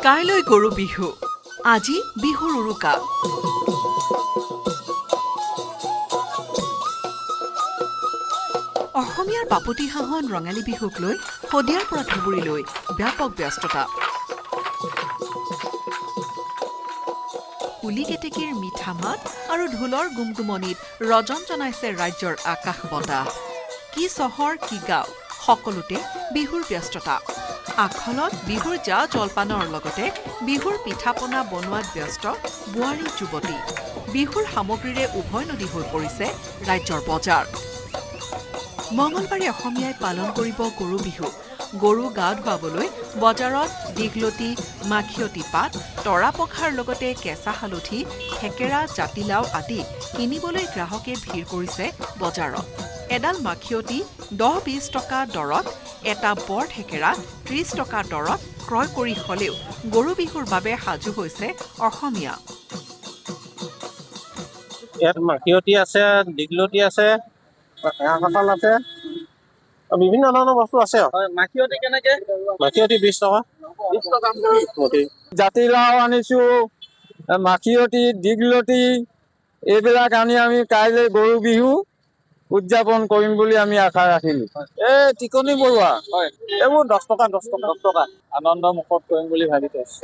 কাইলৈ গৰু বিহু, আজি বিহুৰ উৰুকা। অসমীয়াৰ বাপতিসাহোন ৰঙালী বিহুক লৈ শদিয়াৰ পৰা ধুবুৰীলৈ ব্যাপক ব্যস্ততা। কুলি কেতেকীৰ মিঠা মাত আৰু ঢোলৰ গুমগুমনিত ৰজন জনাইছে ৰাজ্যৰ আকাশ বতাহ। কি চহৰ কি গাঁও, সকলোতে বিহুৰ ব্যস্ততা। আখলত বিহুৰ জা জলপানৰ লগতে বিহুৰ পিঠা-পনা বনোৱাত ব্যস্ত বোৱাৰী যুৱতী। বিহুৰ সামগ্ৰীৰে উভৈনদী হৈ পৰিছে ৰাজ্যৰ বজাৰ। মঙলবাৰে অসমীয়াই পালন কৰিব গৰু বিহু। গৰু গা ধুৱাবলৈ বজাৰত দীঘলতি, মাখিয়তী পাত, তৰা পঘাৰ লগতে কেঁচা হালধি, থেকেৰা, জাতিলাও আদি কিনিবলৈ গ্ৰাহকে ভিৰ কৰিছে বজাৰত। এডাল মাখিয়তী 10-20 টকা দৰত, এটা বৰ থেকেৰা 30 টকা দৰত ক্ৰয় কৰি হলেও গৰু বিহুৰ বাবে সাজু হৈছে অসমীয়া। ইয়াত মাখিয়তী আছে, দীঘলতি আছে, কঁঠাল আছে, বিভিন্ন ধৰণৰ বস্তু আছে। মাখিয়তী কেনেকে? মাখিয়তী 20 টকা। 20 টকা। জাতিলাও আনিছো, মাখিয়তী, দীঘলতি এইবিলাক আনি আমি কাইলৈ গৰু বিহু উদযাপন কৰিম বুলি আমি আশা ৰাখিলো। এই টিকনি বৰুৱা এইবোৰ 10 টকা 10 টকা আনন্দ মুখত কৰিম বুলি ভাবি থৈছো।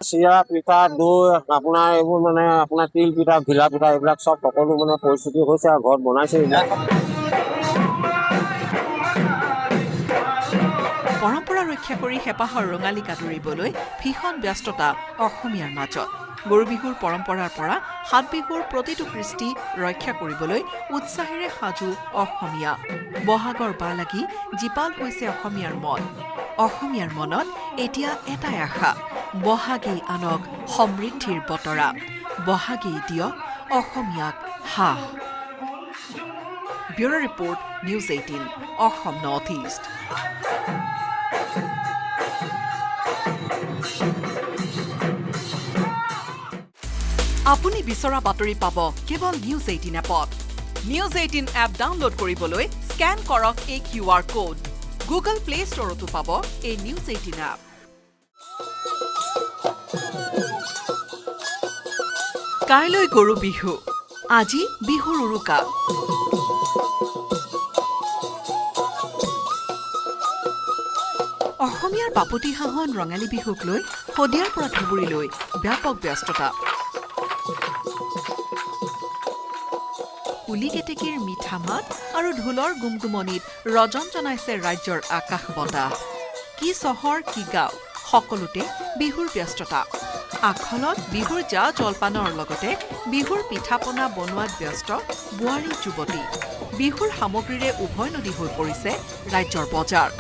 চিৰা, পিঠা, দৈ, আপোনাৰ এইবোৰ মানে আপোনাৰ তিল পিঠা, ঘিলা পিঠা এইবিলাক চব সকলো মানে পৰিস্থিতি হৈছে আৰু ঘৰত বনাইছে এইবিলাক। পৰম্পৰা ৰক্ষা কৰি হেঁপাহৰ ৰঙালী কাটৰিবলৈ ভীষণ ব্যস্ততা অসমীয়াৰ মাজত। গৰু বিহুৰ পৰম্পৰাৰ পৰা 7 বিহুৰ প্ৰতিটো কৃষ্টি ৰক্ষা কৰিবলৈ উৎসাহেৰে সাজু অসমীয়া। বহাগৰ বা লাগি জীপাল হৈছে অসমীয়াৰ মন। অসমীয়াৰ মনত এতিয়া এটাই আশা, বহাগেই আনক সমৃদ্ধিৰ বতৰা, বহাগেই দিয়ক অসমীয়াক সাহ। Bureau' report, news 18, Assam north east. আপুনি বিচৰা বাতৰি পাব কেৱল নিউজ 18 এপত। নিউজ 18 এপ ডাউনলোড কৰিবলৈ স্কেন কৰক এই QR কোড। গুগল প্লে ষ্টৰতো পাব এই নিউজ 18 এপ। কাইলৈ গৰু বিহু, আজি বিহুৰ উৰুকা। অসমীয়াৰ বাপতিসাহোন ৰঙালী বিহুক লৈ শদিয়াৰ পৰা ধুবুৰীলৈ ব্যাপক ব্যস্ততা। কুলি কেতেকীৰ মিঠা মাত আৰু ঢোলৰ গুমগুমনিত ৰজন জনাইছে ৰাজ্যৰ আকাশ বতাহ। কি চহৰ কি গাঁও, সকলোতে বিহুৰ ব্যস্ততা। আখলত বিহুৰ জা জলপানৰ লগতে বিহুৰ পিঠা-পনা বনোৱাত ব্যস্ত বোৱাৰী যুৱতী। বিহুৰ সামগ্ৰীৰে উভৈনদী হৈ পৰিছে ৰাজ্যৰ বজাৰ।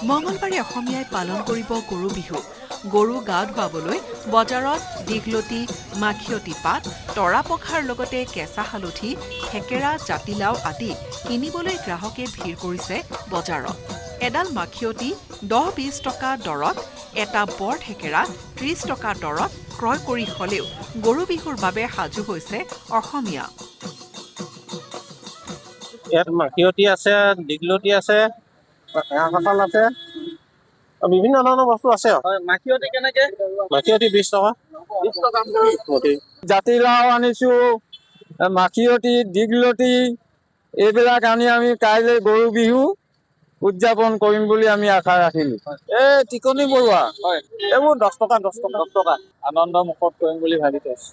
মঙলবাৰে অসমীয়াই পালন কৰিব গৰু বিহু। গৰু গা ধুৱাবলৈ বজাৰত দীঘলতি, মাখিয়তী পাত, তৰা পঘাৰ লগতে কেঁচা হালধি, থেকেৰা, জাতিলাও আদি কিনিবলৈ গ্ৰাহকে ভিৰ কৰিছে বজাৰত। এডাল মাখিয়তী 10-20 টকা দৰত, এটা বৰ থেকেৰা 30 টকা দৰত ক্ৰয় কৰি হলেও গৰু বিহুৰ বাবে সাজু হৈছে অসমীয়া। ইয়াত মাখিয়তী আছে, দীঘলতি আছে, কঁঠাল আছে, বিভিন্ন ধৰণৰ বস্তু আছে। মাখিয়তী কেনেকে? মাখিয়তী 20 টকা। 20 টকা। জাতিলাও আনিছো, মাখিয়তী, দীঘলতি এইবিলাক আনি আমি কাইলৈ গৰু বিহু উদযাপন কৰিম বুলি আমি আশা ৰাখিলো। এই টিকনি বৰুৱা এইবোৰ 10 টকা 10 টকা আনন্দ মুখত কৰিম বুলি ভাবি থৈছো।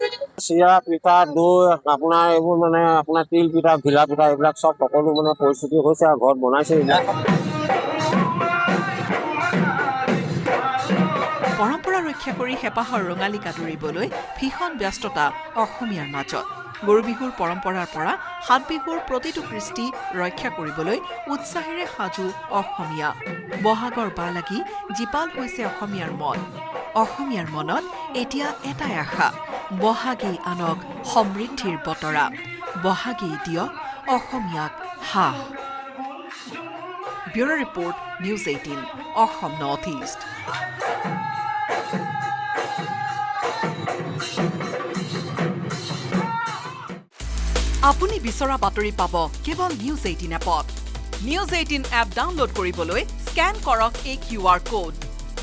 চিৰা, পিঠা, দৈ, আপোনাৰ এইবোৰ মানে আপোনাৰ তিল পিঠা, ঘিলা পিঠা এইবিলাক চব সকলো মানে পৰিস্থিতি হৈছে আৰু ঘৰত বনাইছে এইবিলাক। পৰম্পৰা ৰক্ষা কৰি হেঁপাহৰ ৰঙালী কাটৰিবলৈ ভীষণ ব্যস্ততা অসমীয়াৰ মাজত। গৰু বিহুৰ পৰম্পৰাৰ পৰা 7 বিহুৰ প্ৰতিটো কৃষ্টি ৰক্ষা কৰিবলৈ উৎসাহেৰে সাজু অসমীয়া। বহাগৰ বা লাগি জীপাল হৈছে অসমীয়াৰ মন। অসমীয়াৰ মনত এতিয়া এটাই আশা, বহাগেই আনক সমৃদ্ধিৰ বতৰা, বহাগেই দিয়ক অসমীয়াক সাহ। Bureau' report, news 18, Assam north east. আপুনি বিচৰা বাতৰি পাব কেৱল নিউজ 18 এপত। নিউজ 18 এপ ডাউনলোড কৰিবলৈ স্কেন কৰক এই QR কোড।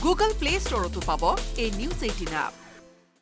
গুগল প্লে ষ্টৰতো পাব এই নিউজ 18 এপ।